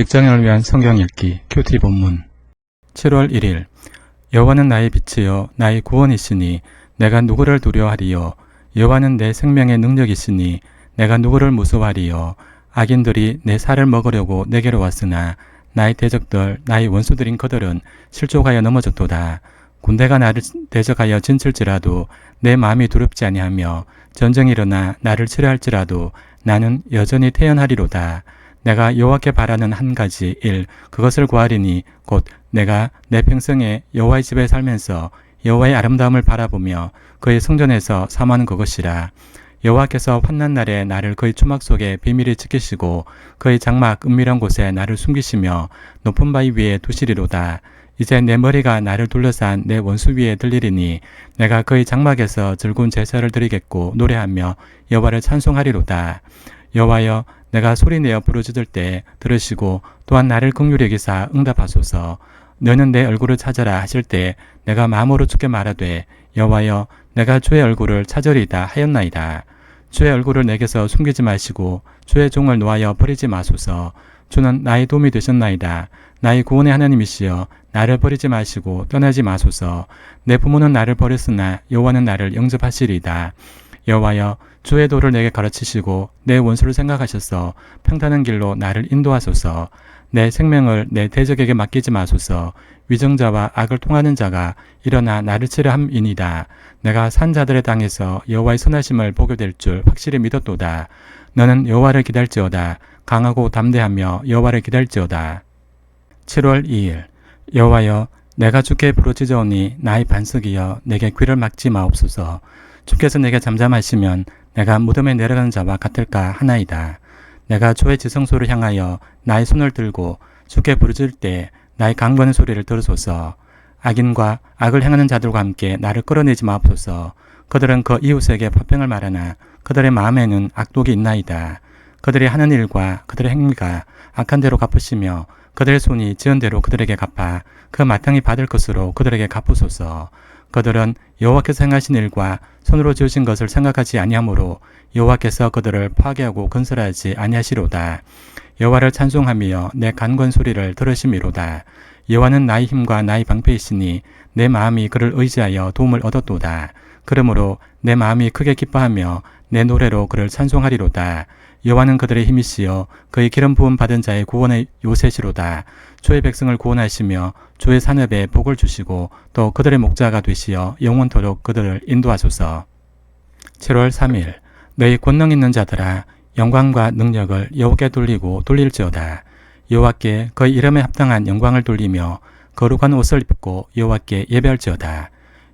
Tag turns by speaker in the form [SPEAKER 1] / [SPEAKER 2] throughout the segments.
[SPEAKER 1] 직장인을 위한 성경 읽기 큐티 본문 7월 1일 여호와는 나의 빛이요 나의 구원이시니 내가 누구를 두려워하리요. 여호와는 내 생명의 능력이시니 내가 누구를 무서워하리요. 악인들이 내 살을 먹으려고 내게로 왔으나 나의 대적들 나의 원수들인 그들은 실족하여 넘어졌도다. 군대가 나를 대적하여 진칠지라도 내 마음이 두렵지 아니하며 전쟁이 일어나 나를 치려할지라도 나는 여전히 태연하리로다. 내가 여호와께 바라는 한 가지 일 그것을 구하리니 곧 내가 내 평생에 여호와의 집에 살면서 여호와의 아름다움을 바라보며 그의 성전에서 사모하는 그것이라. 여호와께서 환난 날에 나를 그의 추막 속에 비밀히 지키시고 그의 장막 은밀한 곳에 나를 숨기시며 높은 바위 위에 두시리로다. 이제 내 머리가 나를 둘러싼 내 원수 위에 들리리니 내가 그의 장막에서 즐거운 제사를 드리겠고 노래하며 여호와를 찬송하리로다. 여호와여 내가 소리내어 부르짖을 때 들으시고 또한 나를 긍휼히 여기사 응답하소서. 너는 내 얼굴을 찾아라 하실 때 내가 마음으로 주께 말하되 여호와여 내가 주의 얼굴을 찾으리이다 하였나이다. 주의 얼굴을 내게서 숨기지 마시고 주의 종을 놓아여 버리지 마소서. 주는 나의 도움이 되셨나이다. 나의 구원의 하나님이시여 나를 버리지 마시고 떠나지 마소서. 내 부모는 나를 버렸으나 여호와는 나를 영접하시리이다. 여호와여 주의 도를 내게 가르치시고 내 원수를 생각하셔서 평탄한 길로 나를 인도하소서. 내 생명을 내 대적에게 맡기지 마소서. 위정자와 악을 통하는 자가 일어나 나를 치려 함이니이다. 내가 산 자들의 땅에서 여호와의 선하심을 보게 될 줄 확실히 믿었도다. 너는 여호와를 기다릴지어다. 강하고 담대하며 여호와를 기다릴지어다. 7월 2일 여호와여 내가 주께 부르짖어오니 나의 반석이여 내게 귀를 막지 마옵소서. 주께서 내게 잠잠하시면 내가 무덤에 내려가는 자와 같을까 하나이다. 내가 주의 지성소를 향하여 나의 손을 들고 주께 부르짖을 때 나의 강건한 소리를 들으소서. 악인과 악을 행하는 자들과 함께 나를 끌어내지 마옵소서. 그들은 그 이웃에게 화평을 말하나 그들의 마음에는 악독이 있나이다. 그들이 하는 일과 그들의 행위가 악한 대로 갚으시며 그들의 손이 지은 대로 그들에게 갚아 그 마땅히 받을 것으로 그들에게 갚으소서. 그들은 여호와께서 행하신 일과 손으로 지으신 것을 생각하지 아니하므로 여호와께서 그들을 파괴하고 건설하지 아니하시로다. 여호와를 찬송하며 내 간권 소리를 들으심이로다. 여호와는 나의 힘과 나의 방패이시니 내 마음이 그를 의지하여 도움을 얻었도다. 그러므로 내 마음이 크게 기뻐하며 내 노래로 그를 찬송하리로다. 여호와는 그들의 힘이시여 그의 기름 부음 받은 자의 구원의 요새시로다. 주의 백성을 구원하시며 주의 산업에 복을 주시고 또 그들의 목자가 되시어 영원토록 그들을 인도하소서. 7월 3일 너희 권능 있는 자들아 영광과 능력을 여호와께 돌리고 돌릴지어다. 여호와께 그의 이름에 합당한 영광을 돌리며 거룩한 옷을 입고 여호와께 예배할지어다.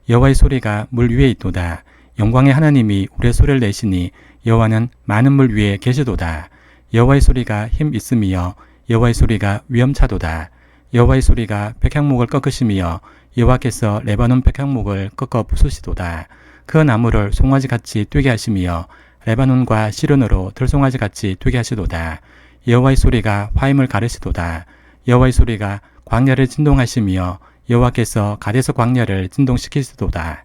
[SPEAKER 1] 여호와의 소리가 물 위에 있도다. 영광의 하나님이 우리의 소리를 내시니 여호와는 많은 물 위에 계시도다. 여호와의 소리가 힘 있음이여 여호와의 소리가 위엄차도다. 여호와의 소리가 백향목을 꺾으시며 여호와께서 레바논 백향목을 꺾어 부수시도다. 그 나무를 송아지같이 뛰게 하시며 레바논과 시른으로 들송아지같이 뛰게 하시도다. 여호와의 소리가 화임을 가르시도다. 여호와의 소리가 광야를 진동하시며 여호와께서 가데스 광야를 진동시키시도다.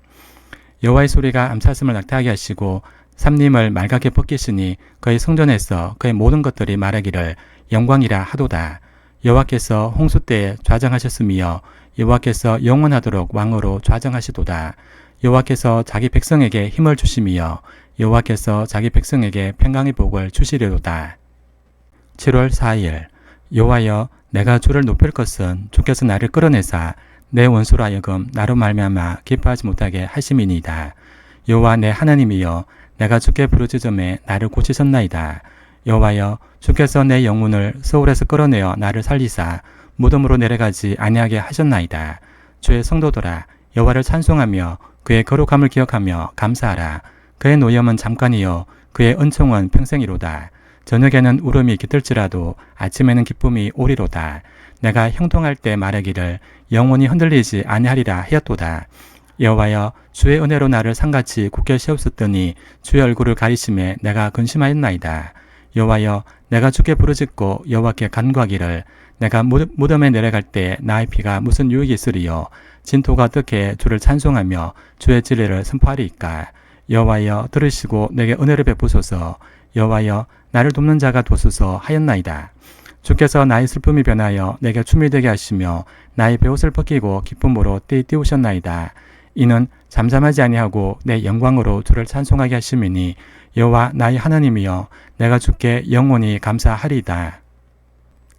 [SPEAKER 1] 여호와의 소리가 암사슴을 낙타하게 하시고 삼림을 맑게 벗기시니 그의 성전에서 그의 모든 것들이 말하기를 영광이라 하도다. 여호와께서 홍수 때에 좌정하셨으며 여호와께서 영원하도록 왕으로 좌정하시도다. 여호와께서 자기 백성에게 힘을 주시며 여호와께서 자기 백성에게 평강의 복을 주시리로다. 7월 4일 여호와여 내가 주를 높일 것은 주께서 나를 끌어내사 내 원수로 하여금 나로 말미암아 기뻐하지 못하게 하심이니이다. 여호와 내 하나님이여 내가 주께 부르짖음에 나를 고치셨나이다. 여호와여 주께서 내 영혼을 서울에서 끌어내어 나를 살리사 무덤으로 내려가지 아니하게 하셨나이다. 주의 성도들아 여호와를 찬송하며 그의 거룩함을 기억하며 감사하라. 그의 노염은 잠깐이요 그의 은총은 평생이로다. 저녁에는 울음이 깃들지라도 아침에는 기쁨이 오리로다. 내가 형통할 때 말하기를 영원히 흔들리지 아니하리라 하였도다. 여호와여 주의 은혜로 나를 상같이 굳게 세우셨더니 주의 얼굴을 가리심에 내가 근심하였나이다. 여호와여 내가 주께 부르짖고 여호와께 간구하기를 내가 무덤에 내려갈 때 나의 피가 무슨 유익이 있으리요. 진토가 어떻게 주를 찬송하며 주의 진리를 선포하리이까. 여호와여 들으시고 내게 은혜를 베푸소서. 여호와여 나를 돕는 자가 도소서 하였나이다. 주께서 나의 슬픔이 변하여 내게 춤이 되게 하시며 나의 베옷을 벗기고 기쁨으로 띠우셨나이다. 이는 잠잠하지 아니하고 내 영광으로 주를 찬송하게 하심이니 여호와 나의 하나님이여 내가 주께 영원히 감사하리이다.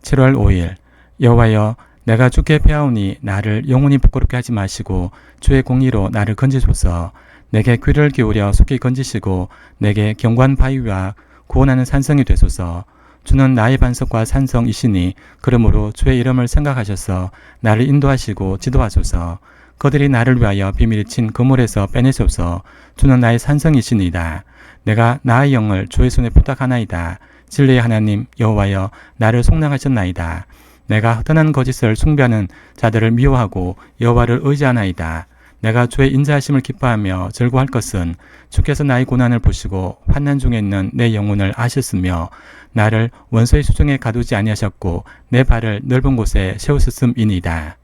[SPEAKER 1] 7월 5일 여호와여 내가 주께 패하오니 나를 영원히 부끄럽게 하지 마시고 주의 공의로 나를 건지소서. 내게 귀를 기울여 속히 건지시고 내게 견고한 바위와 구원하는 산성이 되소서. 주는 나의 반석과 산성이시니 그러므로 주의 이름을 생각하셔서 나를 인도하시고 지도하소서. 그들이 나를 위하여 비밀이 친 그물에서 빼내소서. 주는 나의 산성이시니이다. 내가 나의 영을 주의 손에 부탁하나이다. 진리의 하나님 여호와여 나를 속량하셨나이다. 내가 허탄한 거짓을 숭배하는 자들을 미워하고 여호와를 의지하나이다. 내가 주의 인자하심을 기뻐하며 즐거워할 것은 주께서 나의 고난을 보시고 환난 중에 있는 내 영혼을 아셨으며 나를 원수의 수중에 가두지 아니하셨고 내 발을 넓은 곳에 세우셨음이니이다.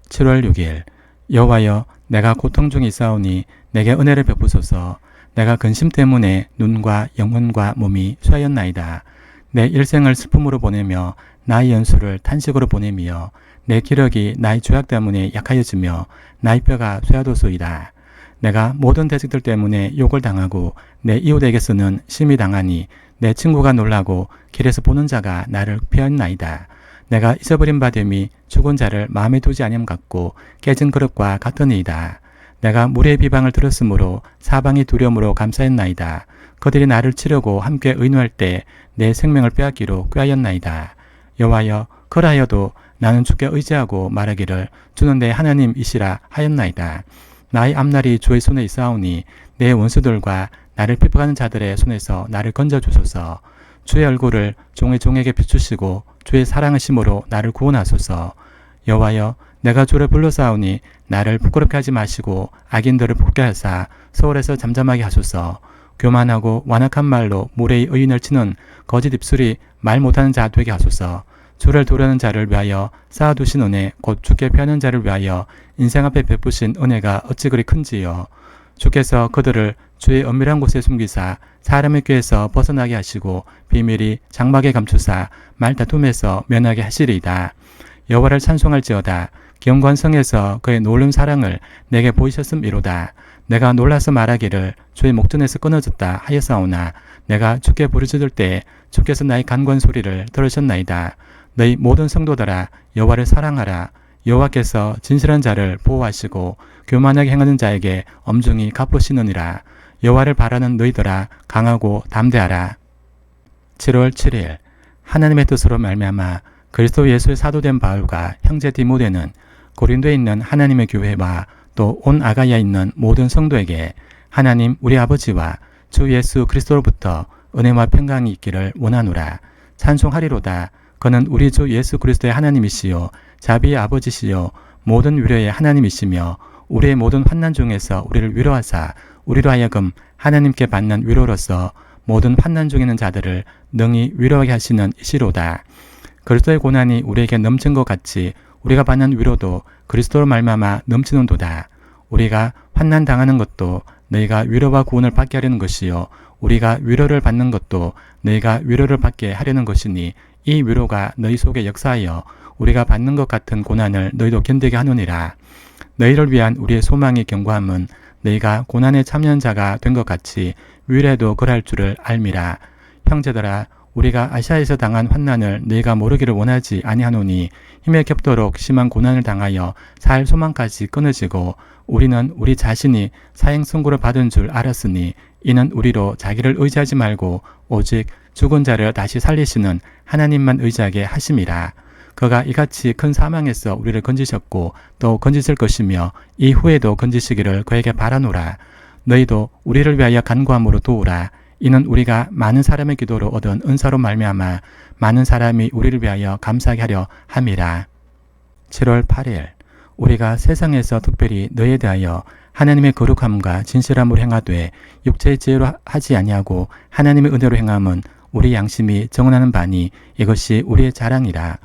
[SPEAKER 1] 7월 6일 여호와여 내가 고통 중에 있사오니 내게 은혜를 베푸소서. 내가 근심 때문에 눈과 영혼과 몸이 쇠하였나이다. 내 일생을 슬픔으로 보내며 나의 연수를 탄식으로 보내며 내 기력이 나의 죄악 때문에 약하여지며 나의 뼈가 쇠하도소이다. 내가 모든 대적들 때문에 욕을 당하고 내 이웃에게서는 심히 당하니 내 친구가 놀라고 길에서 보는 자가 나를 피하였나이다. 내가 잊어버린 바 됨이 죽은 자를 마음에 두지 아니함 같고 깨진 그릇과 같으니이다. 내가 무리의 비방을 들었으므로 사방이 두려움으로 감사했나이다. 그들이 나를 치려고 함께 의노할 때 내 생명을 빼앗기로 꾀하였나이다. 여호와여 그라하여도 나는 주께 의지하고 말하기를 주는 내 하나님이시라 하였나이다. 나의 앞날이 주의 손에 있사오니 내 원수들과 나를 핍박하는 자들의 손에서 나를 건져주소서. 주의 얼굴을 종에게 비추시고 주의 사랑하심으로 나를 구원하소서. 여호와여 내가 주를 불러싸오니 나를 부끄럽게 하지 마시고 악인들을 복게 하사 서울에서 잠잠하게 하소서. 교만하고 완악한 말로 무례히 의인을 치는 거짓 입술이 말 못하는 자 되게 하소서. 주를 도려는 자를 위하여 쌓아두신 은혜 곧 주께 피하는 자를 위하여 인생 앞에 베푸신 은혜가 어찌 그리 큰지요. 주께서 그들을 주의 은밀한 곳에 숨기사 사람의 꾀에서 벗어나게 하시고 비밀이 장막에 감추사 말다툼에서 면하게 하시리이다. 여호와를 찬송할지어다. 견고한 성에서 그의 놀라운 사랑을 내게 보이셨음이로다. 내가 놀라서 말하기를 주의 목전에서 끊어졌다 하였사오나 내가 주께 부르짖을 때 주께서 나의 간구한 소리를 들으셨나이다. 너희 모든 성도들아 여호와를 사랑하라. 여호와께서 진실한 자를 보호하시고 교만하게 행하는 자에게 엄중히 갚으시느니라. 여호와를 바라는 너희들아 강하고 담대하라. 7월 7일 하나님의 뜻으로 말미암아 그리스도 예수의 사도된 바울과 형제 디모데는 고린도에 있는 하나님의 교회와 또 온 아가야에 있는 모든 성도에게 하나님 우리 아버지와 주 예수 그리스도로부터 은혜와 평강이 있기를 원하노라. 찬송하리로다. 그는 우리 주 예수 그리스도의 하나님이시요 자비의 아버지시요 모든 위로의 하나님이시며 우리의 모든 환난 중에서 우리를 위로하사 우리로 하여금 하나님께 받는 위로로서 모든 환난 중에 있는 자들을 능히 위로하게 하시는 이시로다. 그리스도의 고난이 우리에게 넘친 것 같이 우리가 받는 위로도 그리스도로 말미암아 넘치는도다. 우리가 환난 당하는 것도 너희가 위로와 구원을 받게 하려는 것이요 우리가 위로를 받는 것도 너희가 위로를 받게 하려는 것이니 이 위로가 너희 속에 역사하여 우리가 받는 것 같은 고난을 너희도 견디게 하느니라. 너희를 위한 우리의 소망의 견고함은 너희가 고난에 참여한 자가 된 것 같이 위로에도 그럴 줄을 알미라. 형제들아 우리가 아시아에서 당한 환난을 너희가 모르기를 원하지 아니하노니 힘에 겹도록 심한 고난을 당하여 살 소망까지 끊어지고 우리는 우리 자신이 사형 선고를 받은 줄 알았으니 이는 우리로 자기를 의지하지 말고 오직 죽은 자를 다시 살리시는 하나님만 의지하게 하심이라. 그가 이같이 큰 사망에서 우리를 건지셨고 또 건지실 것이며 이후에도 건지시기를 그에게 바라노라. 너희도 우리를 위하여 간구함으로 도우라. 이는 우리가 많은 사람의 기도로 얻은 은사로 말미암아 많은 사람이 우리를 위하여 감사하게 하려 함이라. 7월 8일 우리가 세상에서 특별히 너희에 대하여 하나님의 거룩함과 진실함으로 행하되 육체의 지혜로 하지 아니하고 하나님의 은혜로 행함은 우리 양심이 정언하는 바니 이것이 우리의 자랑이라.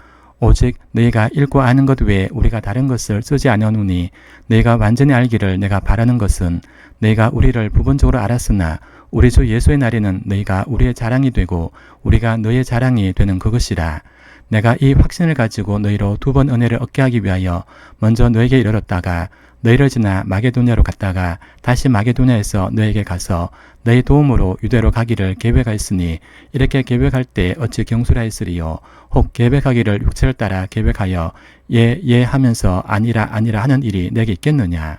[SPEAKER 1] 오직 너희가 읽고 아는 것 외에 우리가 다른 것을 쓰지 아니하노니 너희가 완전히 알기를 내가 바라는 것은 너희가 우리를 부분적으로 알았으나 우리 주 예수의 날에는 너희가 우리의 자랑이 되고 우리가 너희의 자랑이 되는 그것이라. 내가 이 확신을 가지고 너희로 두 번 은혜를 얻게 하기 위하여 먼저 너에게 이르렀다가 너희를 지나 마게도냐로 갔다가 다시 마게도냐에서 너에게 가서 너희 도움으로 유대로 가기를 계획하였으니 이렇게 계획할 때 어찌 경솔하였으리요. 혹 계획하기를 육체를 따라 계획하여 예 하면서 아니라 하는 일이 내게 있겠느냐.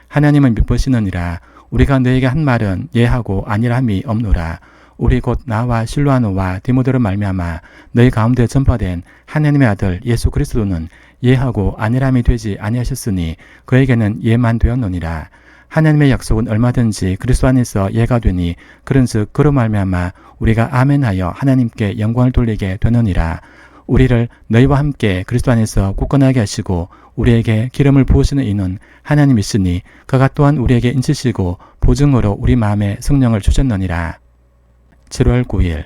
[SPEAKER 1] 하나님은 미쁘시느니라. 우리가 너에게 한 말은 예하고 아니라 함이 없노라. 우리 곧 나와 실로아노와 디모데로 말미암아 너희 가운데 전파된 하나님의 아들 예수 그리스도는 예하고 아니람이 되지 아니하셨으니 그에게는 예만 되었느니라. 하나님의 약속은 얼마든지 그리스도 안에서 예가 되니 그런즉 그로 말미암아 우리가 아멘하여 하나님께 영광을 돌리게 되느니라. 우리를 너희와 함께 그리스도 안에서 굳건하게 하시고 우리에게 기름을 부으시는 이는 하나님이시니 그가 또한 우리에게 인치시고 보증으로 우리 마음에 성령을 주셨느니라. 7월 9일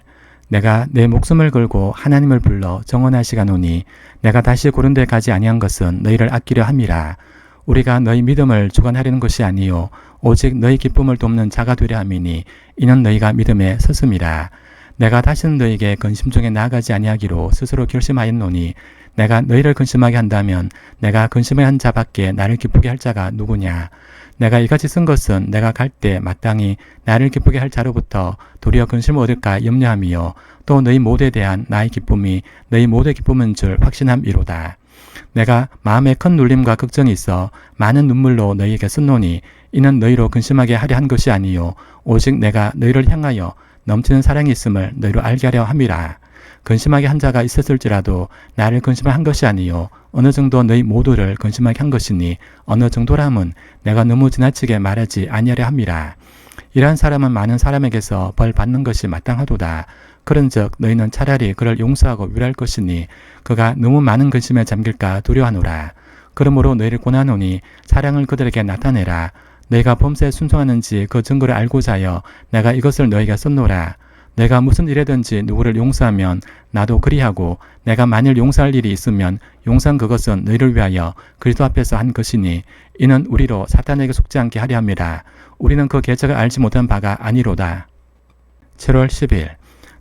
[SPEAKER 1] 내가 내 목숨을 걸고 하나님을 불러 정언하시가노니 내가 다시 고른데 가지 아니한 것은 너희를 아끼려 함이라. 우리가 너희 믿음을 주관하려는 것이 아니요 오직 너희 기쁨을 돕는 자가 되려 함이니 이는 너희가 믿음에 섰음이라. 내가 다시는 너희에게 근심 중에 나아가지 아니하기로 스스로 결심하였노니 내가 너희를 근심하게 한다면 내가 근심의 한 자밖에 나를 기쁘게 할 자가 누구냐. 내가 이같이 쓴 것은 내가 갈 때 마땅히 나를 기쁘게 할 자로부터 도리어 근심을 얻을까 염려함이요 또 너희 모두에 대한 나의 기쁨이 너희 모두의 기쁨인 줄 확신함이로다. 내가 마음에 큰 눌림과 걱정이 있어 많은 눈물로 너희에게 썼노니 이는 너희로 근심하게 하려 한 것이 아니요 오직 내가 너희를 향하여 넘치는 사랑이 있음을 너희로 알게 하려 함이라. 근심하게 한 자가 있었을지라도 나를 근심하게 한 것이 아니요 어느 정도 너희 모두를 근심하게 한 것이니 어느 정도람은 내가 너무 지나치게 말하지 아니하려 함이라. 이러한 사람은 많은 사람에게서 벌 받는 것이 마땅하도다. 그런즉 너희는 차라리 그를 용서하고 위로할 것이니 그가 너무 많은 근심에 잠길까 두려워하노라. 그러므로 너희를 권하노니 사랑을 그들에게 나타내라. 너희가 범사에 순종하는지 그 증거를 알고자 하여 내가 이것을 너희에게 썼노라. 내가 무슨 일이든지 누구를 용서하면 나도 그리하고 내가 만일 용서할 일이 있으면 용서한 그것은 너희를 위하여 그리스도 앞에서 한 것이니 이는 우리로 사탄에게 속지 않게 하려 함이라. 우리는 그 계책을 알지 못한 바가 아니로다. 7월 10일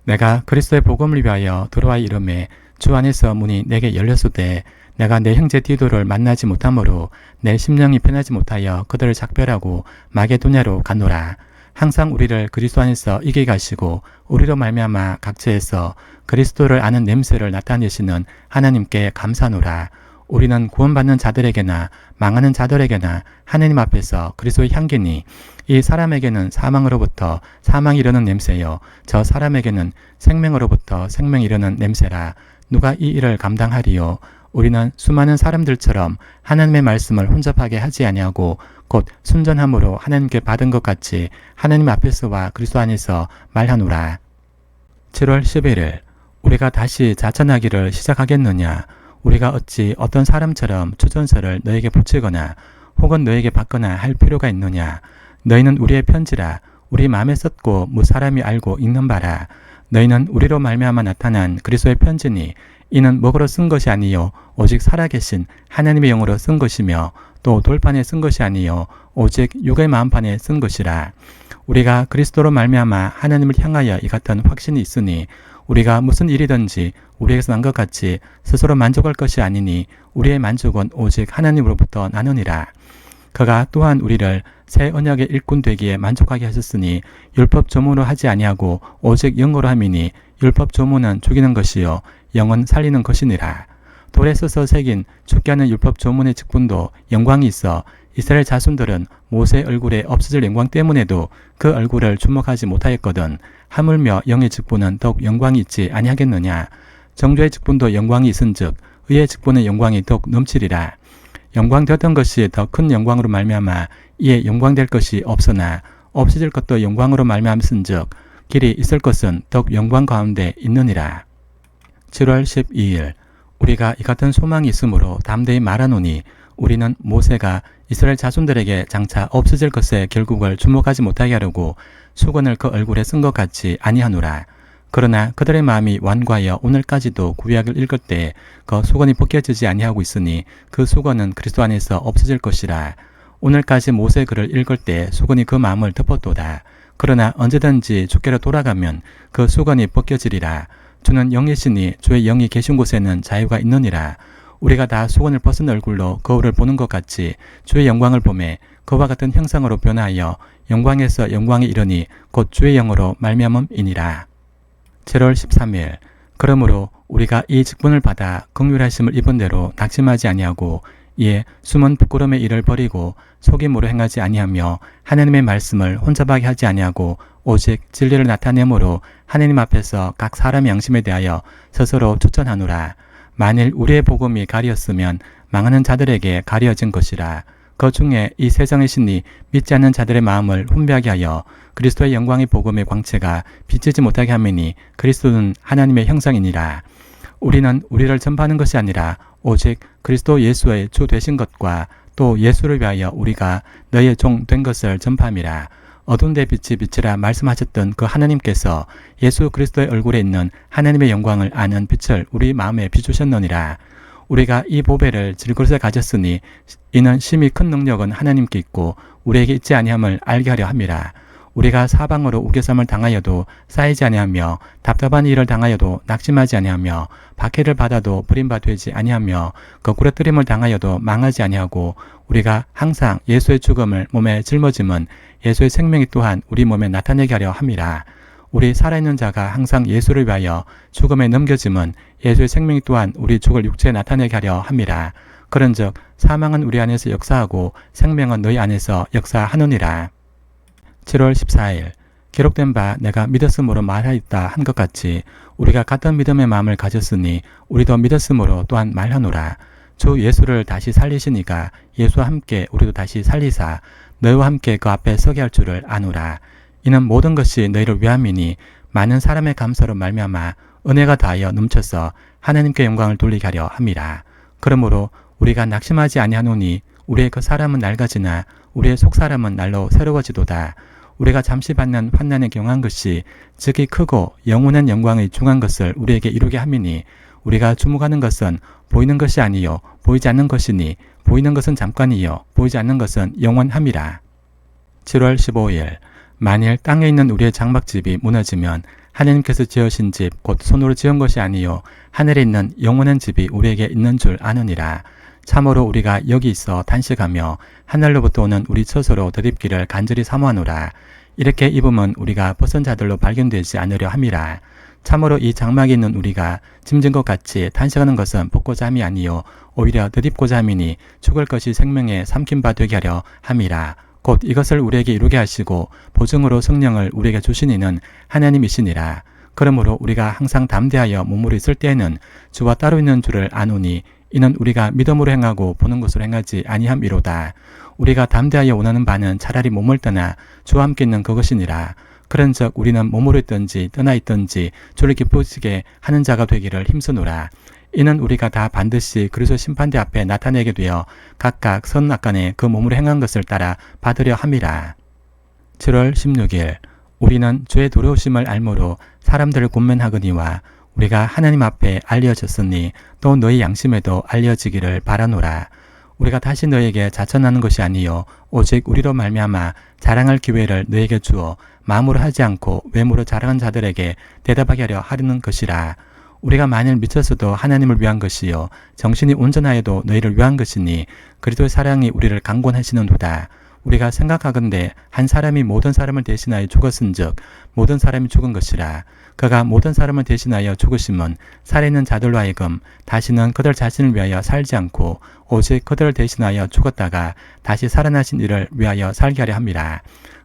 [SPEAKER 1] 내가 그리스도의 복음을 위하여 들어와 이름에 주 안에서 문이 내게 열렸을 때 내가 내 형제 디도를 만나지 못하므로 내 심령이 편하지 못하여 그들을 작별하고 마게도냐로 갔노라. 항상 우리를 그리스도 안에서 이기게 하시고 우리로 말미암아 각처에서 그리스도를 아는 냄새를 나타내시는 하나님께 감사하노라. 우리는 구원받는 자들에게나 망하는 자들에게나 하나님 앞에서 그리스도의 향기니 이 사람에게는 사망으로부터 사망이 이르는 냄새요 저 사람에게는 생명으로부터 생명이 이르는 냄새라. 누가 이 일을 감당하리요. 우리는 수많은 사람들처럼 하나님의 말씀을 혼잡하게 하지 아니하고 곧 순전함으로 하나님께 받은 것 같이 하나님 앞에서와 그리스도 안에서 말하노라. 7월 11일 우리가 다시 자천하기를 시작하겠느냐. 우리가 어찌 어떤 사람처럼 추전서를 너에게 붙이거나 혹은 너에게 받거나 할 필요가 있느냐. 너희는 우리의 편지라. 우리 마음에 썼고 무사람이 알고 읽는 바라. 너희는 우리로 말미암아 나타난 그리스도의 편지니 이는 먹으로 쓴 것이 아니요 오직 살아계신 하나님의 영으로 쓴 것이며 또 돌판에 쓴 것이 아니요 오직 육의 마음판에 쓴 것이라. 우리가 그리스도로 말미암아 하나님을 향하여 이 같은 확신이 있으니 우리가 무슨 일이든지 우리에게서 난 것 같이 스스로 만족할 것이 아니니 우리의 만족은 오직 하나님으로부터 나느니라. 그가 또한 우리를 새 언약의 일꾼 되기에 만족하게 하셨으니 율법 조문으로 하지 아니하고 오직 영으로 함이니 율법 조문은 죽이는 것이요 영은 살리는 것이니라. 돌에 써서 새긴 죽게 하는 율법 조문의 직분도 영광이 있어 이스라엘 자손들은 모세의 얼굴에 없어질 영광 때문에도 그 얼굴을 주목하지 못하였거든. 하물며 영의 직분은 더욱 영광이 있지 아니하겠느냐. 정죄의 직분도 영광이 있은즉 의의 직분의 영광이 더욱 넘치리라. 영광되었던 것이 더 큰 영광으로 말미암아 이에 영광될 것이 없으나 없어질 것도 영광으로 말미암은즉 길이 있을 것은 더욱 영광 가운데 있느니라. 7월 12일 우리가 이 같은 소망이 있으므로 담대히 말하노니 우리는 모세가 이스라엘 자손들에게 장차 없어질 것의 결국을 주목하지 못하게 하려고 수건을 그 얼굴에 쓴 것 같이 아니하노라. 그러나 그들의 마음이 완고하여 오늘까지도 구약을 읽을 때 그 수건이 벗겨지지 아니하고 있으니 그 수건은 그리스도 안에서 없어질 것이라. 오늘까지 모세의 글을 읽을 때 수건이 그 마음을 덮었도다. 그러나 언제든지 주께로 돌아가면 그 수건이 벗겨지리라. 주는 영이시니 주의 영이 계신 곳에는 자유가 있느니라. 우리가 다 수건을 벗은 얼굴로 거울을 보는 것 같이 주의 영광을 보매 그와 같은 형상으로 변하여 영광에서 영광에 이르니 곧 주의 영으로 말미암음이니라. 7월 13일 그러므로 우리가 이 직분을 받아 긍휼하심을 입은 대로 낙심하지 아니하고 이에 숨은 부끄러움의 일을 버리고 속임으로 행하지 아니하며 하나님의 말씀을 혼잡하게 하지 아니하고 오직 진리를 나타내므로 하나님 앞에서 각 사람의 양심에 대하여 스스로 추천하노라. 만일 우리의 복음이 가리었으면 망하는 자들에게 가려진 것이라. 그 중에 이 세상의 신이 믿지 않는 자들의 마음을 혼미하게 하여 그리스도의 영광의 복음의 광채가 비치지 못하게 하매니 그리스도는 하나님의 형상이니라. 우리는 우리를 전파하는 것이 아니라 오직 그리스도 예수의 주 되신 것과 또 예수를 위하여 우리가 너희의 종 된 것을 전파함이라. 어두운 데 빛이 빛이라 말씀하셨던 그 하나님께서 예수 그리스도의 얼굴에 있는 하나님의 영광을 아는 빛을 우리 마음에 비추셨느니라. 우리가 이 보배를 질그릇에 가졌으니 이는 심히 큰 능력은 하나님께 있고 우리에게 있지 아니함을 알게 하려 함이라. 우리가 사방으로 우겨쌈을 당하여도 쌓이지 아니하며 답답한 일을 당하여도 낙심하지 아니하며 박해를 받아도 버림바 되지 아니하며 거꾸로 뜨림을 당하여도 망하지 아니하고 우리가 항상 예수의 죽음을 몸에 짊어짐은 예수의 생명이 또한 우리 몸에 나타내게 하려 함이라. 우리 살아있는 자가 항상 예수를 위하여 죽음에 넘겨짐은 예수의 생명이 또한 우리 죽을 육체에 나타내게 하려 함이라. 그런즉 사망은 우리 안에서 역사하고 생명은 너희 안에서 역사하느니라. 7월 14일 기록된 바 내가 믿었으므로 말하였다 한 것 같이 우리가 같은 믿음의 마음을 가졌으니 우리도 믿었으므로 또한 말하노라. 주 예수를 다시 살리시니까 예수와 함께 우리도 다시 살리사 너희와 함께 그 앞에 서게 할 줄을 아노라. 이는 모든 것이 너희를 위함이니 많은 사람의 감사로 말미암아 은혜가 다하여 넘쳐서 하나님께 영광을 돌리게 하려 함이라. 그러므로 우리가 낙심하지 아니하노니 우리의 그 사람은 낡아지나 우리의 속사람은 날로 새로워지도다. 우리가 잠시 받는 환난에 경한 것이 즉이 크고 영원한 영광의 중한 것을 우리에게 이루게 함이니 우리가 주목하는 것은 보이는 것이 아니요 보이지 않는 것이니 보이는 것은 잠깐이요 보이지 않는 것은 영원함이라. 7월 15일 만일 땅에 있는 우리의 장막집이 무너지면 하나님께서 지으신 집 곧 손으로 지은 것이 아니요 하늘에 있는 영원한 집이 우리에게 있는 줄 아느니라. 참으로 우리가 여기 있어 단식하며 하늘로부터 오는 우리 처소로 덧입기를 간절히 사모하노라. 이렇게 입으면 우리가 벗은 자들로 발견되지 않으려 함이라. 참으로 이 장막에 있는 우리가 짐진 것 같이 단식하는 것은 벗고자 함이 아니요 오히려 덧입고자 함이니 죽을 것이 생명에 삼킨 바 되게 하려 함이라. 곧 이것을 우리에게 이루게 하시고 보증으로 성령을 우리에게 주신 이는 하나님이시니라. 그러므로 우리가 항상 담대하여 몸으로 있을 때에는 주와 따로 있는 줄을 아노니 이는 우리가 믿음으로 행하고 보는 것으로 행하지 아니함이로다. 우리가 담대하여 원하는 바는 차라리 몸을 떠나 주와 함께 있는 그것이니라. 그런즉 우리는 몸으로 있든지 떠나 있든지 주를 기쁘시게 하는 자가 되기를 힘쓰노라. 이는 우리가 다 반드시 그리스도 심판대 앞에 나타내게 되어 각각 선악간에 그 몸으로 행한 것을 따라 받으려 함이라. 7월 16일 우리는 주의 도로우심을 알므로 사람들을 권면하거니와 우리가 하나님 앞에 알려졌으니 또 너희 양심에도 알려지기를 바라노라. 우리가 다시 너에게 자천하는 것이 아니요 오직 우리로 말미암아 자랑할 기회를 너에게 주어 마음으로 하지 않고 외모로 자랑한 자들에게 대답하게 하려 하려는 것이라. 우리가 만일 미쳤어도 하나님을 위한 것이요 정신이 온전하여도 너희를 위한 것이니 그리스도의 사랑이 우리를 강권하시는도다. 우리가 생각하건대 한 사람이 모든 사람을 대신하여 죽었은즉 모든 사람이 죽은 것이라. 그가 모든 사람을 대신하여 죽으심은 살아있는 자들로 하여금 다시는 그들 자신을 위하여 살지 않고 오직 그들을 대신하여 죽었다가 다시 살아나신 이를 위하여 살게 하려 함이라.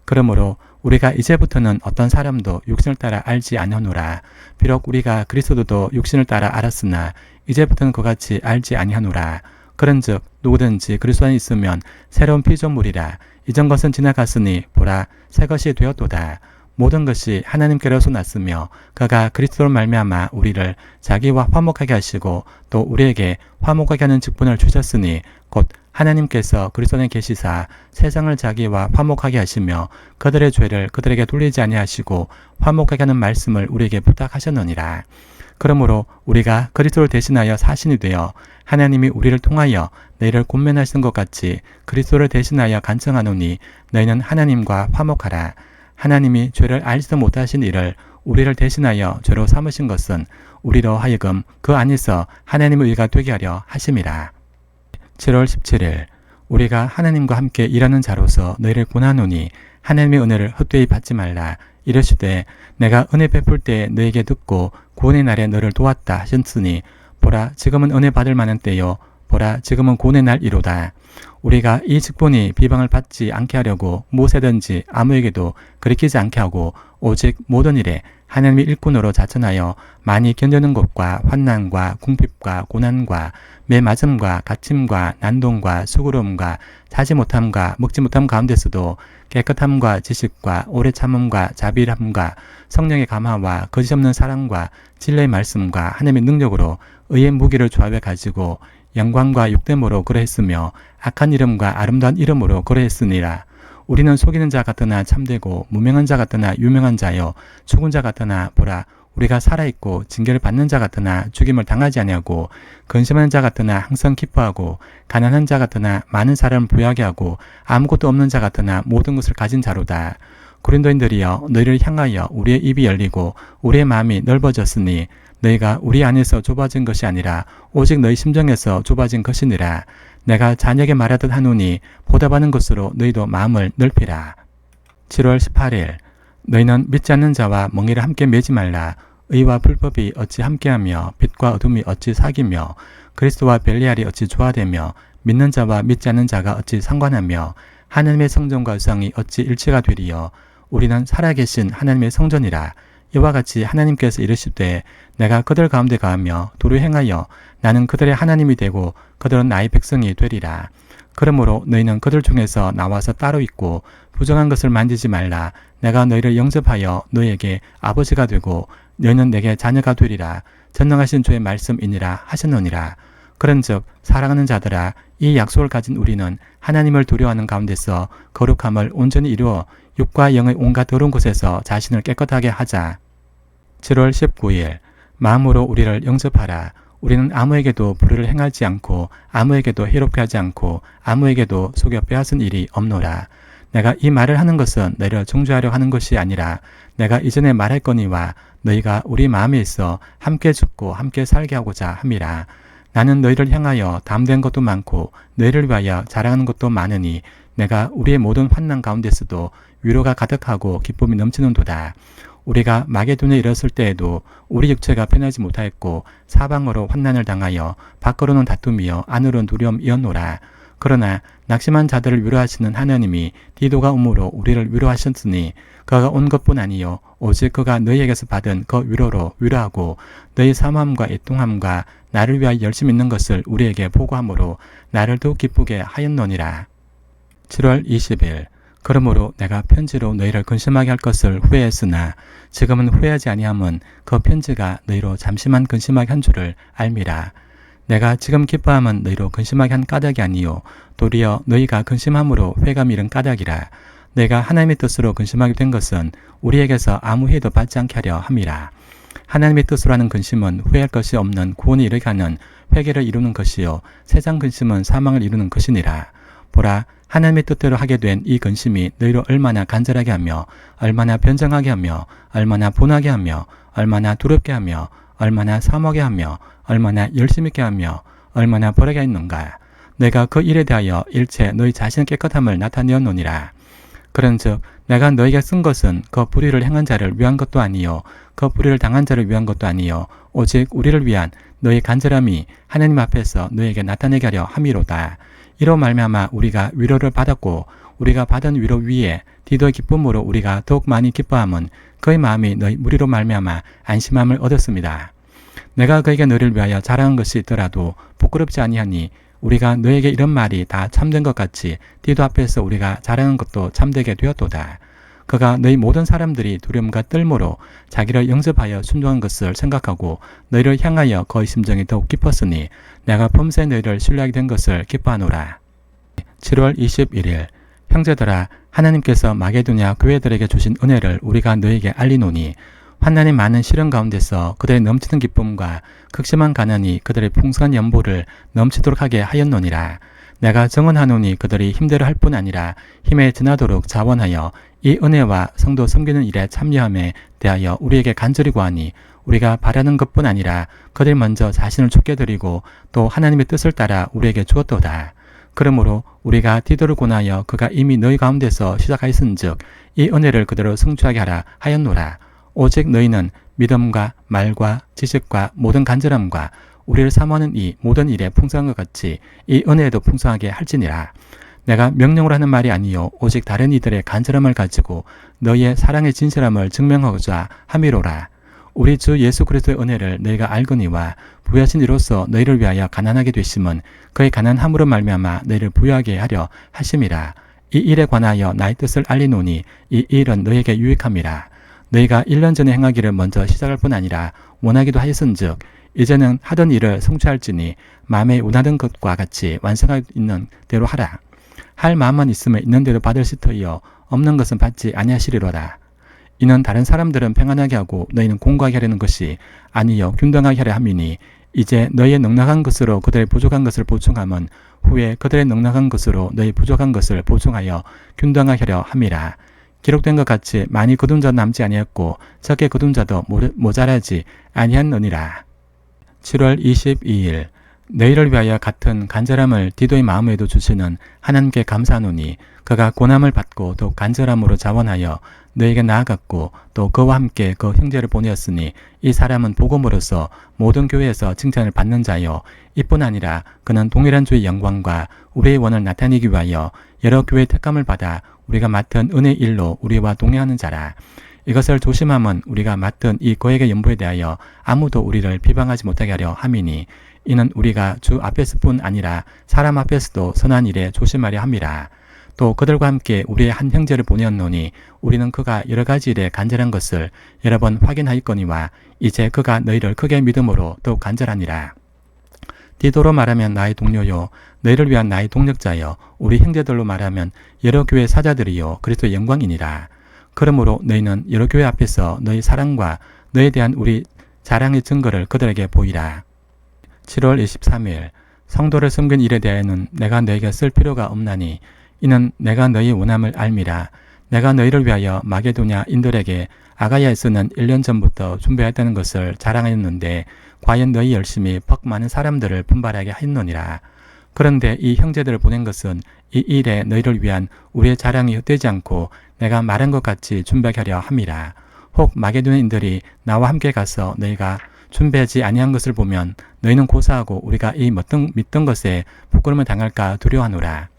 [SPEAKER 1] 그러므로 우리가 이제부터는 어떤 사람도 육신을 따라 알지 아니하노라. 비록 우리가 그리스도도 육신을 따라 알았으나 이제부터는 그같이 알지 아니하노라. 그런즉 누구든지 그리스도 안에 있으면 새로운 피조물이라. 이전 것은 지나갔으니 보라 새 것이 되었도다. 모든 것이 하나님께로서 났으며 그가 그리스도로 말미암아 우리를 자기와 화목하게 하시고 또 우리에게 화목하게 하는 직분을 주셨으니 곧 하나님께서 그리스도 안에 계시사 세상을 자기와 화목하게 하시며 그들의 죄를 그들에게 돌리지 아니하시고 화목하게 하는 말씀을 우리에게 부탁하셨느니라. 그러므로 우리가 그리스도를 대신하여 사신이 되어 하나님이 우리를 통하여 너희를 권면하시는 것 같이 그리스도를 대신하여 간청하노니 너희는 하나님과 화목하라. 하나님이 죄를 알지도 못하신 이를 우리를 대신하여 죄로 삼으신 것은 우리로 하여금 그 안에서 하나님의 의가 되게 하려 하심이라. 7월 17일 우리가 하나님과 함께 일하는 자로서 너희를 권하노니 하나님의 은혜를 헛되이 받지 말라. 이르시되 내가 은혜 베풀 때에 너에게 듣고 구원의 날에 너를 도왔다 하셨으니 보라 지금은 은혜 받을 만한 때요 보라 지금은 구원의 날이로다. 우리가 이 직분이 비방을 받지 않게 하려고 무엇이든지 아무에게도 가리키지 않게 하고 오직 모든 일에 하나님의 일꾼으로 자천하여 많이 견디는 것과 환난과 궁핍과 고난과 매맞음과 갇힘과 난동과 수고로움과 자지 못함과 먹지 못함 가운데서도 깨끗함과 지식과 오래 참음과 자비함과 성령의 감화와 거짓없는 사랑과 진리의 말씀과 하나님의 능력으로 의의 무기를 조합해 가지고 영광과 육됨으로 그러했으며 악한 이름과 아름다운 이름으로 그러했으니라. 우리는 속이는 자 같으나 참되고 무명한 자 같으나 유명한 자요 죽은 자 같으나 보라 우리가 살아있고 징계를 받는 자 같으나 죽임을 당하지 아니하고 근심하는 자 같으나 항상 기뻐하고 가난한 자 같으나 많은 사람을 부유하게 하고 아무것도 없는 자 같으나 모든 것을 가진 자로다. 고린도인들이여 너희를 향하여 우리의 입이 열리고 우리의 마음이 넓어졌으니 너희가 우리 안에서 좁아진 것이 아니라 오직 너희 심정에서 좁아진 것이니라. 내가 자녀에게 말하듯 하노니 보답하는 것으로 너희도 마음을 넓히라. 7월 18일 너희는 믿지 않는 자와 멍에를 함께 매지 말라. 의와 불법이 어찌 함께하며 빛과 어둠이 어찌 사귀며 그리스도와 벨리알이 어찌 조화되며 믿는 자와 믿지 않는 자가 어찌 상관하며 하나님의 성전과 의상이 어찌 일치가 되리요. 우리는 살아계신 하나님의 성전이라. 이와 같이 하나님께서 이르시되 내가 그들 가운데 가며 도를 행하여 나는 그들의 하나님이 되고 그들은 나의 백성이 되리라. 그러므로 너희는 그들 중에서 나와서 따로 있고 부정한 것을 만지지 말라. 내가 너희를 영접하여 너희에게 아버지가 되고 너희는 내게 자녀가 되리라. 전능하신 주의 말씀이니라 하셨느니라. 그런즉 사랑하는 자들아 이 약속을 가진 우리는 하나님을 두려워하는 가운데서 거룩함을 온전히 이루어 육과 영의 온갖 더러운 곳에서 자신을 깨끗하게 하자. 7월 19일 마음으로 우리를 영접하라. 우리는 아무에게도 불의를 행하지 않고 아무에게도 해롭게 하지 않고 아무에게도 속여 빼앗은 일이 없노라. 내가 이 말을 하는 것은 너희를 정죄하려 하는 것이 아니라 내가 이전에 말했거니와 너희가 우리 마음에 있어 함께 죽고 함께 살게 하고자 함이라. 나는 너희를 향하여 담대한 것도 많고 너희를 위하여 자랑하는 것도 많으니 내가 우리의 모든 환난 가운데서도 위로가 가득하고 기쁨이 넘치는도다. 우리가 마게도냐에 이르렀을 때에도 우리 육체가 편하지 못하였고 사방으로 환난을 당하여 밖으로는 다툼이요 안으로는 두려움이었노라. 그러나 낙심한 자들을 위로하시는 하나님이 디도가 오므로 우리를 위로하셨으니 그가 온 것뿐 아니요 오직 그가 너희에게서 받은 그 위로로 위로하고 너희 사모함과 애통함과 나를 위하여 열심히 있는 것을 우리에게 보고함으로 나를 더욱 기쁘게 하였노니라. 7월 20일 그러므로 내가 편지로 너희를 근심하게 할 것을 후회했으나 지금은 후회하지 아니함은 그 편지가 너희로 잠시만 근심하게 한 줄을 알미라. 내가 지금 기뻐함은 너희로 근심하게 한 까닭이 아니요 도리어 너희가 근심함으로 회감이 이른 까닭이라. 내가 하나님의 뜻으로 근심하게 된 것은 우리에게서 아무 해도 받지 않게 하려 함이라. 하나님의 뜻으로 하는 근심은 후회할 것이 없는 구원에 이르게 하는 회개를 이루는 것이요 세상 근심은 사망을 이루는 것이니라. 보라 하나님의 뜻대로 하게 된 이 근심이 너희로 얼마나 간절하게 하며 얼마나 변정하게 하며 얼마나 분하게 하며 얼마나 두렵게 하며 얼마나 사모하게 하며 얼마나 열심 있게 하며 얼마나 벌하게 했는가. 내가 그 일에 대하여 일체 너희 자신의 깨끗함을 나타내었노니라. 그런즉 내가 너희에게 쓴 것은 그 불의를 행한 자를 위한 것도 아니요 그 불의를 당한 자를 위한 것도 아니요 오직 우리를 위한 너희 간절함이 하나님 앞에서 너희에게 나타내게 하려 함이로다. 이로 말미암아 우리가 위로를 받았고 우리가 받은 위로 위에 디도의 기쁨으로 우리가 더욱 많이 기뻐함은 그의 마음이 너희 무리로 말미암아 안심함을 얻었습니다. 내가 그에게 너희를 위하여 자랑한 것이 있더라도 부끄럽지 아니하니 우리가 너에게 이런 말이 다 참된 것 같이 디도 앞에서 우리가 자랑한 것도 참되게 되었도다. 그가 너희 모든 사람들이 두려움과 떨므로 자기를 영접하여 순종한 것을 생각하고 너희를 향하여 그의 심정이 더욱 깊었으니 내가 범사에 너희를 신뢰하게 된 것을 기뻐하노라. 7월 21일 형제들아 하나님께서 마게도냐 교회들에게 주신 은혜를 우리가 너희에게 알리노니 환난이 많은 시련 가운데서 그들의 넘치는 기쁨과 극심한 가난이 그들의 풍성한 연보를 넘치도록 하게 하였노니라. 내가 정언하노니 그들이 힘대로 할 뿐 아니라 힘에 지나도록 자원하여 이 은혜와 성도 섬기는 일에 참여함에 대하여 우리에게 간절히 구하니 우리가 바라는 것뿐 아니라 그들 먼저 자신을 쫓겨드리고 또 하나님의 뜻을 따라 우리에게 주었도다. 그러므로 우리가 디도를 권하여 그가 이미 너희 가운데서 시작하였은즉 이 은혜를 그대로 성취하게 하라 하였노라. 오직 너희는 믿음과 말과 지식과 모든 간절함과 우리를 사모하는 이 모든 일에 풍성한 것 같이 이 은혜에도 풍성하게 할지니라. 내가 명령으로 하는 말이 아니요 오직 다른 이들의 간절함을 가지고 너희의 사랑의 진실함을 증명하고자 함이로라. 우리 주 예수 그리스도의 은혜를 너희가 알거니와 부여하신 이로써 너희를 위하여 가난하게 되심은 그의 가난함으로 말미암아 너희를 부여하게 하려 하심이라. 이 일에 관하여 나의 뜻을 알리노니 이 일은 너희에게 유익함이라. 너희가 1년 전에 행하기를 먼저 시작할 뿐 아니라 원하기도 하였은즉 이제는 하던 일을 성취할지니 마음에 원하던 것과 같이 완성하고 있는 대로 하라. 할 마음만 있으면 있는 대로 받을 시터이여 없는 것은 받지 아니하시리로다. 이는 다른 사람들은 평안하게 하고 너희는 공고하게 하려는 것이 아니여 균등하게 하려 함이니 이제 너희의 넉넉한 것으로 그들의 부족한 것을 보충함은 후에 그들의 넉넉한 것으로 너희 부족한 것을 보충하여 균등하게 하려 함이라. 기록된 것 같이 많이 거둔 자 남지 아니했고 적게 거둔 자도 모자라지 아니하느니라. 7월 22일 너희를 위하여 같은 간절함을 디도의 마음에도 주시는 하나님께 감사하노니 그가 고난을 받고 또 간절함으로 자원하여 너에게 나아갔고 또 그와 함께 그 형제를 보내었으니 이 사람은 복음으로서 모든 교회에서 칭찬을 받는 자요 이뿐 아니라 그는 동일한 주의 영광과 우리의 원을 나타내기 위하여 여러 교회의 택감을 받아 우리가 맡은 은혜의 일로 우리와 동행하는 자라. 이것을 조심함은 우리가 맡은 이 거액의 연보에 대하여 아무도 우리를 비방하지 못하게 하려 함이니 이는 우리가 주 앞에서뿐 아니라 사람 앞에서도 선한 일에 조심하려 함이라. 또 그들과 함께 우리의 한 형제를 보내었노니 우리는 그가 여러 가지 일에 간절한 것을 여러 번 확인하였거니와 이제 그가 너희를 크게 믿음으로 더욱 간절하니라. 디도로 말하면 나의 동료요 너희를 위한 나의 동력자여 우리 형제들로 말하면 여러 교회 사자들이요 그리스도의 영광이니라. 그러므로 너희는 여러 교회 앞에서 너희 사랑과 너에 대한 우리 자랑의 증거를 그들에게 보이라. 7월 23일 성도를 섬긴 일에 대하여는 내가 너에게 쓸 필요가 없나니 이는 내가 너희 원함을 알미라. 내가 너희를 위하여 마게도냐 인들에게 아가야에서는 1년 전부터 준비했다는 것을 자랑하였는데 과연 너희 열심히 퍽 많은 사람들을 분발하게 하였느니라. 그런데 이 형제들을 보낸 것은 이 일에 너희를 위한 우리의 자랑이 헛되지 않고 내가 말한 것 같이 준비하게 하려 함이라. 혹 마게도냐인들이 나와 함께 가서 너희가 준비하지 아니한 것을 보면 너희는 고사하고 우리가 이 믿던 것에 부끄러움을 당할까 두려워하노라.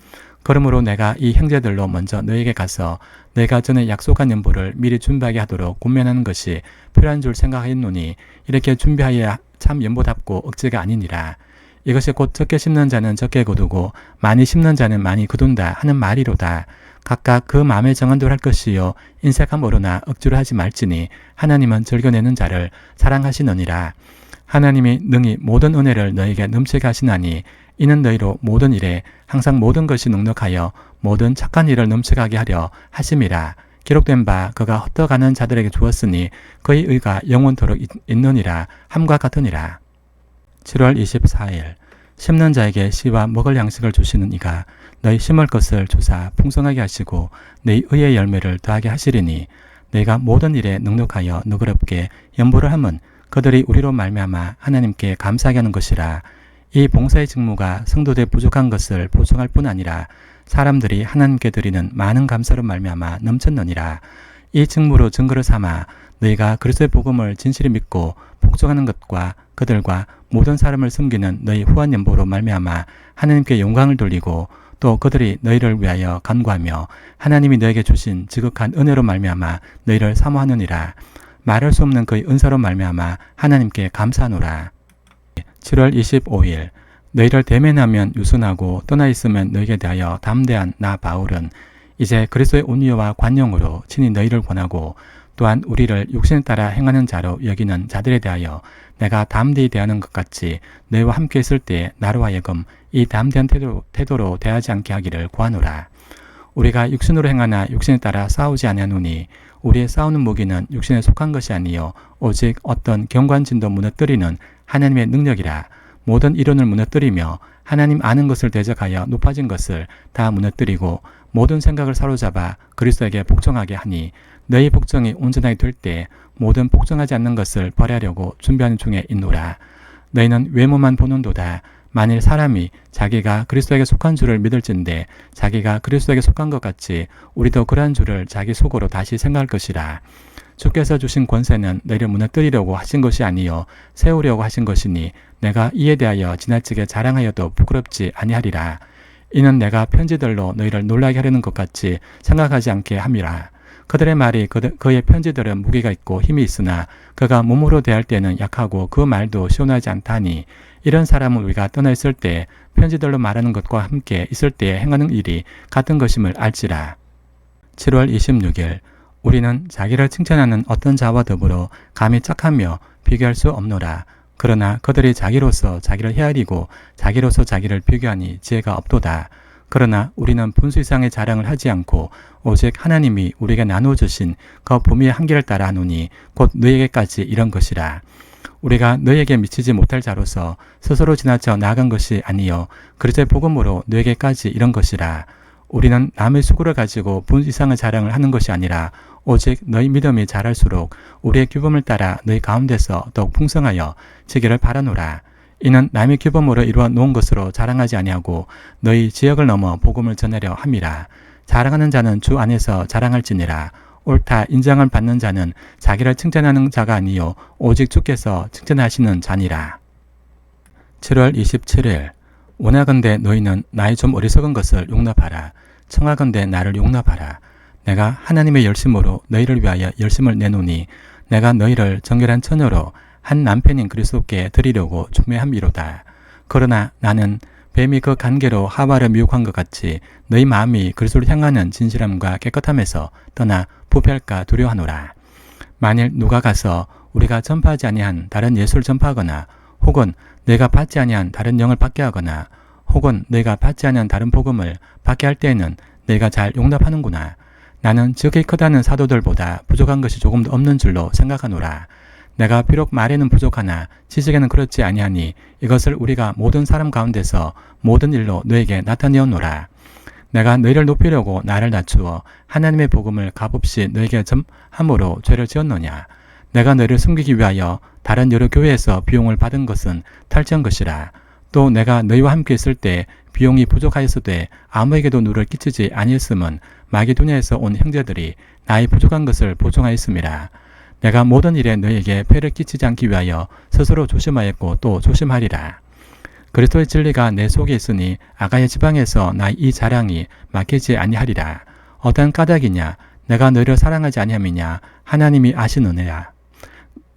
[SPEAKER 1] 그러므로 내가 이 형제들로 먼저 너희에게 가서 내가 전에 약속한 연보를 미리 준비하게 하도록 권면하는 것이 필요한 줄 생각하였노니 이렇게 준비하여야 참 연보답고 억지가 아니니라. 이것이 곧 적게 심는 자는 적게 거두고 많이 심는 자는 많이 거둔다 하는 말이로다. 각각 그 마음에 정한 대로 할 것이요 인색함으로나 억지로 하지 말지니 하나님은 즐겨내는 자를 사랑하시느니라. 하나님이 능히 모든 은혜를 너희에게 넘치게 하시나니 이는 너희로 모든 일에 항상 모든 것이 넉넉하여 모든 착한 일을 넘쳐가게 하려 하심이라. 기록된 바 그가 헛떡하는 자들에게 주었으니 그의 의가 영원토록 있느니라 함과 같으니라. 7월 24일 심는 자에게 씨와 먹을 양식을 주시는 이가 너희 심을 것을 주사 풍성하게 하시고 너희 의의 열매를 더하게 하시리니 너희가 모든 일에 넉넉하여 너그럽게 연보를 함은 그들이 우리로 말미암아 하나님께 감사하게 하는 것이라. 이 봉사의 직무가 성도들의 부족한 것을 보충할 뿐 아니라 사람들이 하나님께 드리는 많은 감사로 말미암아 넘쳤느니라. 이 직무로 증거를 삼아 너희가 그리스도의 복음을 진실히 믿고 복종하는 것과 그들과 모든 사람을 섬기는 너희 후한 연보로 말미암아 하나님께 영광을 돌리고 또 그들이 너희를 위하여 간구하며 하나님이 너에게 주신 지극한 은혜로 말미암아 너희를 사모하느니라. 말할 수 없는 그의 은사로 말미암아 하나님께 감사하노라. 7월 25일 너희를 대면하면 유순하고 떠나 있으면 너희에게 대하여 담대한 나 바울은 이제 그리스도의 온유와 관용으로 친히 너희를 권하고 또한 우리를 육신에 따라 행하는 자로 여기는 자들에 대하여 내가 담대히 대하는 것 같이 너희와 함께 있을 때 나로 하여금 이 담대한 태도로 대하지 않게 하기를 구하노라. 우리가 육신으로 행하나 육신에 따라 싸우지 아니하노니 우리의 싸우는 무기는 육신에 속한 것이 아니요 오직 어떤 경관진도 무너뜨리는 하나님의 능력이라. 모든 이론을 무너뜨리며 하나님 아는 것을 대적하여 높아진 것을 다 무너뜨리고 모든 생각을 사로잡아 그리스도에게 복종하게 하니 너희 복종이 온전하게 될 때 모든 복종하지 않는 것을 버리려고 준비하는 중에 있노라. 너희는 외모만 보는도다. 만일 사람이 자기가 그리스도에게 속한 줄을 믿을진대 자기가 그리스도에게 속한 것 같이 우리도 그러한 줄을 자기 속으로 다시 생각할 것이라. 주께서 주신 권세는 너희를 무너뜨리려고 하신 것이 아니요 세우려고 하신 것이니 내가 이에 대하여 지나치게 자랑하여도 부끄럽지 아니하리라. 이는 내가 편지들로 너희를 놀라게 하려는 것 같이 생각하지 않게 함이라. 그들의 말이 그의 편지들은 무게가 있고 힘이 있으나 그가 몸으로 대할 때는 약하고 그 말도 시원하지 않다니 이런 사람은 우리가 떠나 있을 때 편지들로 말하는 것과 함께 있을 때에 행하는 일이 같은 것임을 알지라. 7월 26일 우리는 자기를 칭찬하는 어떤 자와 더불어 감히 짝하며 비교할 수 없노라. 그러나 그들이 자기로서 자기를 헤아리고 자기로서 자기를 비교하니 지혜가 없도다. 그러나 우리는 분수 이상의 자랑을 하지 않고 오직 하나님이 우리에게 나누어 주신 그 보미의 한계를 따라 하노니 곧 너희에게까지 이런 것이라. 우리가 너희에게 미치지 못할 자로서 스스로 지나쳐 나아간 것이 아니요 그리스도의 복음으로 너희에게까지 이런 것이라. 우리는 남의 수고를 가지고 분수 이상의 자랑을 하는 것이 아니라 오직 너희 믿음이 자랄수록 우리의 규범을 따라 너희 가운데서 더욱 풍성하여 지기를 바라노라. 이는 남의 규범으로 이루어 놓은 것으로 자랑하지 아니하고 너희 지역을 넘어 복음을 전하려 함이라. 자랑하는 자는 주 안에서 자랑할지니라. 옳다 인정을 받는 자는 자기를 칭찬하는 자가 아니요 오직 주께서 칭찬하시는 자니라. 7월 27일 원하건대 너희는 나의 좀 어리석은 것을 용납하라. 청하건대 나를 용납하라. 내가 하나님의 열심으로 너희를 위하여 열심을 내노니 내가 너희를 정결한 처녀로 한 남편인 그리스도께 드리려고 준비함이로다. 그러나 나는 뱀이 그 간계로 하와를 미혹한 것 같이 너희 마음이 그리스도를 향하는 진실함과 깨끗함에서 떠나 부패할까 두려워하노라. 만일 누가 가서 우리가 전파하지 아니한 다른 예수를 전파하거나 혹은 내가 받지 아니한 다른 영을 받게 하거나 혹은 내가 받지 아니한 다른 복음을 받게 할 때에는 내가 잘 용납하는구나. 나는 지극히 크다는 사도들보다 부족한 것이 조금도 없는 줄로 생각하노라. 내가 비록 말에는 부족하나 지식에는 그렇지 아니하니 이것을 우리가 모든 사람 가운데서 모든 일로 너에게 나타내었노라. 내가 너희를 높이려고 나를 낮추어 하나님의 복음을 값없이 너에게 전함으로 죄를 지었느냐. 내가 너희를 숨기기 위하여 다른 여러 교회에서 비용을 받은 것은 탈취한 것이라. 또 내가 너희와 함께 있을 때 비용이 부족하였으되 아무에게도 누를 끼치지 아니했음은 마게도냐에서 온 형제들이 나의 부족한 것을 보충하였음이라. 내가 모든 일에 너희에게 폐를 끼치지 않기 위하여 스스로 조심하였고 또 조심하리라. 그리스도의 진리가 내 속에 있으니 아가야 지방에서 나의 이 자랑이 막히지 아니하리라. 어떤 까닭이냐 내가 너희를 사랑하지 아니함이냐 하나님이 아시느니라.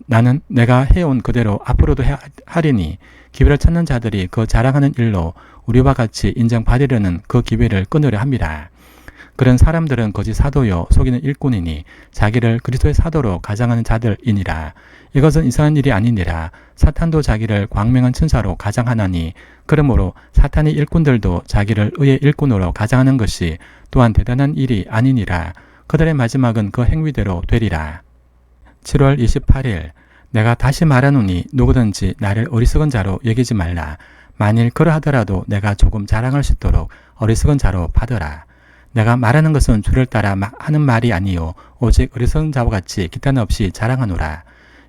[SPEAKER 1] 나는 내가 해온 그대로 앞으로도 하리니 기회를 찾는 자들이 그 자랑하는 일로 우리와 같이 인정받으려는 그 기회를 끊으려 함이라. 그런 사람들은 거짓 사도요 속이는 일꾼이니 자기를 그리스도의 사도로 가장하는 자들이니라. 이것은 이상한 일이 아니니라. 사탄도 자기를 광명한 천사로 가장하나니 그러므로 사탄의 일꾼들도 자기를 의의 일꾼으로 가장하는 것이 또한 대단한 일이 아니니라. 그들의 마지막은 그 행위대로 되리라. 7월 28일 내가 다시 말하노니 누구든지 나를 어리석은 자로 여기지 말라. 만일 그러하더라도 내가 조금 자랑할 수 있도록 어리석은 자로 받으라. 내가 말하는 것은 주를 따라 하는 말이 아니요 오직 어리석은 자와 같이 기탄 없이 자랑하노라.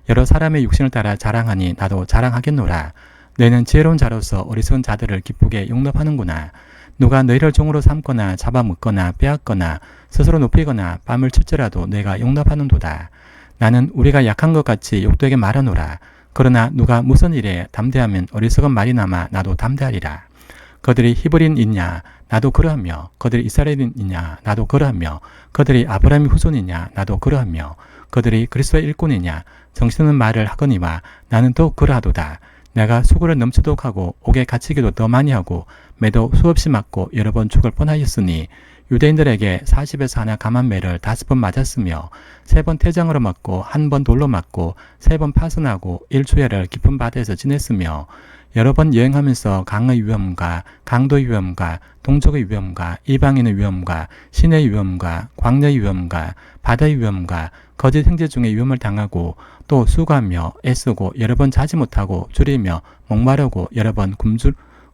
[SPEAKER 1] 여러 사람의 육신을 따라 자랑하니 나도 자랑하겠노라. 너희는 지혜로운 자로서 어리석은 자들을 기쁘게 용납하는구나. 누가 너희를 종으로 삼거나 잡아먹거나 빼앗거나 스스로 높이거나 뺨을 칠지라도 너희가 용납하는도다. 나는 우리가 약한 것 같이 욕되게 말하노라. 그러나 누가 무슨 일에 담대하면 어리석은 말이나마 나도 담대하리라. 그들이 히브리인이냐 나도 그러하며 그들이 이스라엘인이냐 나도 그러하며 그들이 아브라함의 후손이냐 나도 그러하며 그들이 그리스도의 일꾼이냐 정신없는 말을 하거니와 나는 또 그러하도다. 내가 수고를 넘치도록 하고 옥에 갇히기도 더 많이 하고 매도 수없이 맞고 여러 번 죽을 뻔하였으니 유대인들에게 40에서 하나 감한 매를 5번 맞았으며 3번 태장으로 맞고 1번 돌로 맞고 3번 파선하고 1주야를 깊은 바다에서 지냈으며 여러 번 여행하면서 강의 위험과 강도의 위험과 동족의 위험과 이방인의 위험과 신의 위험과 광야의 위험과 바다의 위험과 거짓 행제 중에 위험을 당하고 또 수고하며 애쓰고 여러 번 자지 못하고 줄이며 목마르고 여러 번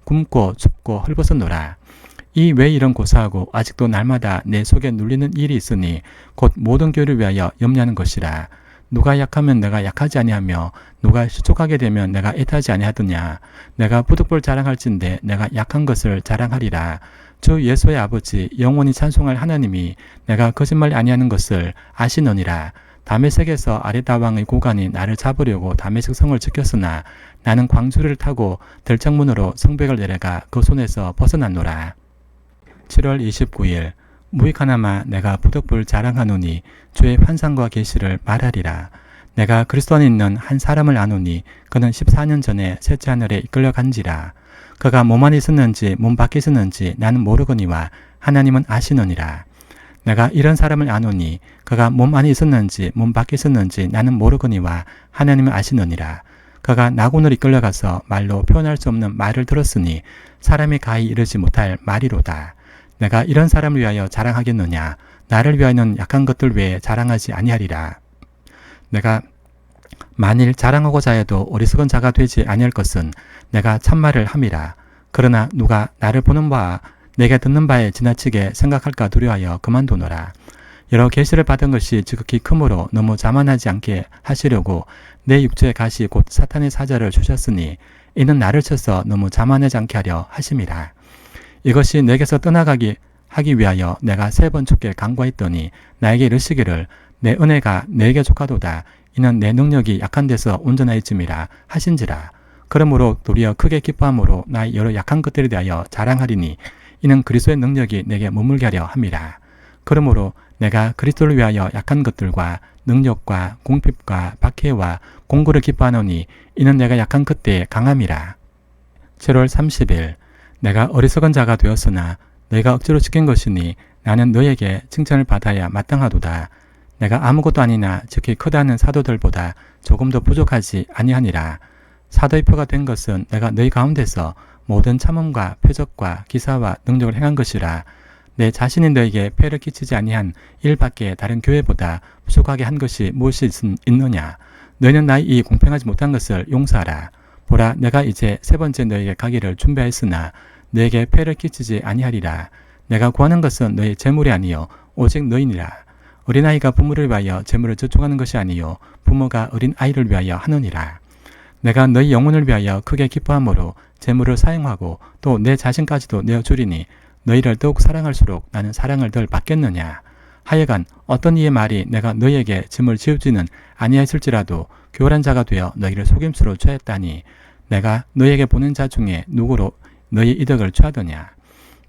[SPEAKER 1] 굶고 춥고 헐벗었노라. 이 왜 이런 고사하고 아직도 날마다 내 속에 눌리는 일이 있으니 곧 모든 교회를 위하여 염려하는 것이라. 누가 약하면 내가 약하지 아니하며 누가 실족하게 되면 내가 애타지 아니하더냐. 내가 부득불 자랑할진대 내가 약한 것을 자랑하리라. 주 예수의 아버지 영원히 찬송할 하나님이 내가 거짓말 아니하는 것을 아시느니라. 다메섹에서 아레다 왕의 고관이 나를 잡으려고 다메섹 성을 지켰으나 나는 광주리를 타고 들창문으로 성벽을 내려가 그 손에서 벗어났노라. 7월 29일 무익하나마 내가 부득불 자랑하노니 주의 환상과 계시를 말하리라. 내가 그리스도 안에 있는 한 사람을 아노니 그는 14년 전에 셋째 하늘에 이끌려간지라. 그가 몸 안에 있었는지 몸 밖에 있었는지 나는 모르거니와 하나님은 아시느니라. 내가 이런 사람을 아노니 그가 몸 안에 있었는지 몸 밖에 있었는지 나는 모르거니와 하나님은 아시느니라. 그가 나군을 이끌려가서 말로 표현할 수 없는 말을 들었으니 사람이 가히 이르지 못할 말이로다. 내가 이런 사람을 위하여 자랑하겠느냐. 나를 위하여는 약한 것들 외에 자랑하지 아니하리라. 내가 만일 자랑하고자 해도 어리석은 자가 되지 아니할 것은 내가 참말을 함이라. 그러나 누가 나를 보는 바와 내게 듣는 바에 지나치게 생각할까 두려워하여 그만두노라. 여러 계시를 받은 것이 지극히 크므로 너무 자만하지 않게 하시려고 내 육체의 가시 곧 사탄의 사자를 주셨으니 이는 나를 쳐서 너무 자만하지 않게 하려 하심이라. 이것이 내게서 떠나가기 하기 위하여 내가 3번 주께 간구했더니 나에게 이르시기를 내 은혜가 내게 족하도다. 이는 내 능력이 약한 데서 온전하였음이라 하신지라. 그러므로 도리어 크게 기뻐함으로 나의 여러 약한 것들에 대하여 자랑하리니 이는 그리스도의 능력이 내게 머물게 하려 함이라. 그러므로 내가 그리스도를 위하여 약한 것들과 능력과 궁핍과 박해와 공고를 기뻐하노니 이는 내가 약한 그때의 강함이라. 7월 30일 내가 어리석은 자가 되었으나 너희가 억지로 시킨 것이니 나는 너희에게 칭찬을 받아야 마땅하도다. 내가 아무것도 아니나 즉히 크다는 사도들보다 조금 더 부족하지 아니하니라. 사도의 표가 된 것은 내가 너희 가운데서 모든 참음과 표적과 기사와 능력을 행한 것이라. 내 자신이 너에게 폐를 끼치지 아니한 일밖에 다른 교회보다 부족하게 한 것이 무엇이 있느냐. 너희는 나의 이 공평하지 못한 것을 용서하라. 보라, 내가 이제 3번째 너에게 가기를 준비하였으나 너에게 폐를 끼치지 아니하리라. 내가 구하는 것은 너희 재물이 아니요 오직 너희니라. 어린아이가 부모를 위하여 재물을 저축하는 것이 아니요 부모가 어린아이를 위하여 하느니라. 내가 너희 영혼을 위하여 크게 기뻐함으로 재물을 사용하고 또 내 자신까지도 내어주리니 너희를 더욱 사랑할수록 나는 사랑을 덜 받겠느냐. 하여간 어떤 이의 말이 내가 너희에게 짐을 지우지는 아니하였을지라도 교활한 자가 되어 너희를 속임수로 취하였다니 내가 너희에게 보낸 자 중에 누구로 너희 이덕을 취하더냐.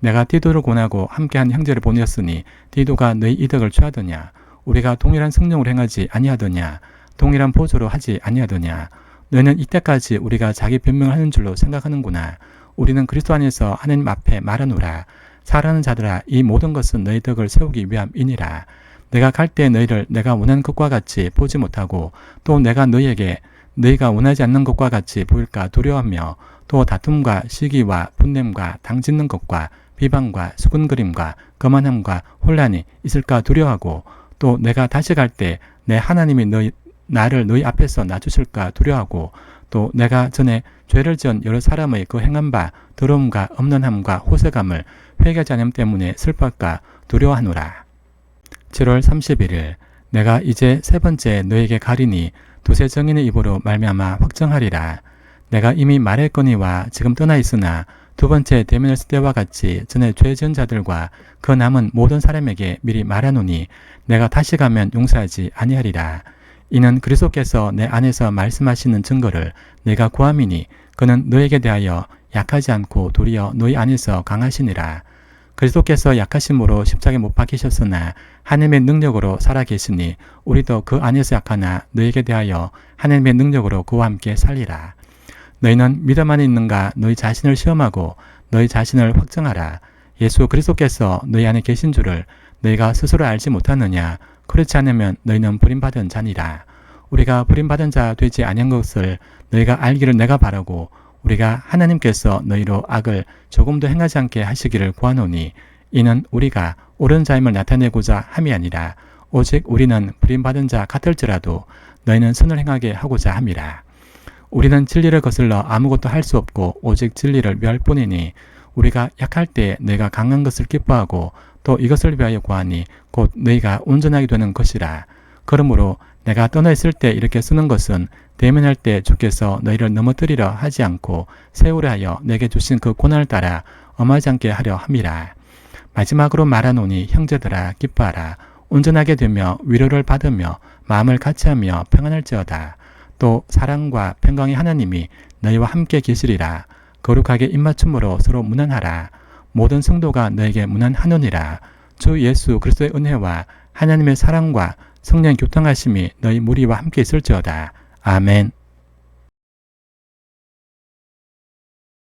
[SPEAKER 1] 내가 디도를 권하고 함께한 형제를 보냈으니 디도가 너희 이덕을 취하더냐. 우리가 동일한 성령을 행하지 아니하더냐. 동일한 보조로 하지 아니하더냐. 너희는 이때까지 우리가 자기 변명을 하는 줄로 생각하는구나. 우리는 그리스도 안에서 하나님 앞에 말하노라. 사랑하는 자들아, 이 모든 것은 너희 덕을 세우기 위함이니라. 내가 갈 때 너희를 내가 원하는 것과 같이 보지 못하고 또 내가 너희에게 너희가 원하지 않는 것과 같이 보일까 두려워하며 또 다툼과 시기와 분냄과 당짓는 것과 비방과 수군거림과 거만함과 혼란이 있을까 두려워하고 또 내가 다시 갈 때 내 하나님이 나를 너희 앞에서 놔주실까 두려워하고 또 내가 전에 죄를 지은 여러 사람의 그 행한 바 더러움과 엄론함과 호색함을 회개하지 않음 때문에 슬퍼할까 두려워하노라. 7월 31일 내가 이제 3번째 너에게 가리니 두세 정인의 입으로 말미암아 확정하리라. 내가 이미 말했거니와 지금 떠나 있으나 2번째 대면했을 때와 같이 전에 죄 지은 자들과 그 남은 모든 사람에게 미리 말하노니 내가 다시 가면 용서하지 아니하리라. 이는 그리스도께서 내 안에서 말씀하시는 증거를 내가 구함이니 그는 너에게 대하여 약하지 않고 도리어 너희 안에서 강하시니라. 그리스도께서 약하심으로 십자가에 못 박히셨으나 하나님의 능력으로 살아계시니 우리도 그 안에서 약하나 너에게 대하여 하나님의 능력으로 그와 함께 살리라. 너희는 믿음 안에 있는가 너희 자신을 시험하고 너희 자신을 확정하라. 예수 그리스도께서 너희 안에 계신 줄을 너희가 스스로 알지 못하느냐. 그렇지 않으면 너희는 버림받은 자니라. 우리가 버림받은 자 되지 아니한 것을 너희가 알기를 내가 바라고 우리가 하나님께서 너희로 악을 조금도 행하지 않게 하시기를 구하노니 이는 우리가 옳은 자임을 나타내고자 함이 아니라 오직 우리는 버림받은 자 같을지라도 너희는 선을 행하게 하고자 함이라. 우리는 진리를 거슬러 아무것도 할 수 없고 오직 진리를 위할 뿐이니 우리가 약할 때 너희가 강한 것을 기뻐하고 또 이것을 위하여 구하니 곧 너희가 온전하게 되는 것이라. 그러므로 내가 떠나 있을 때 이렇게 쓰는 것은 대면할 때 주께서 너희를 넘어뜨리려 하지 않고 세우려 하여 내게 주신 그 고난을 따라 엄하지 않게 하려 함이라. 마지막으로 말하노니 형제들아 기뻐하라. 온전하게 되며 위로를 받으며 마음을 같이하며 평안할지어다. 또 사랑과 평강의 하나님이 너희와 함께 계시리라. 거룩하게 입맞춤으로 서로 문안하라. 모든 성도가 너에게 문안하노니라. 주 예수 그리스도의 은혜와 하나님의 사랑과 성령 교통하심이 너희 무리와 함께 있을지어다. 아멘.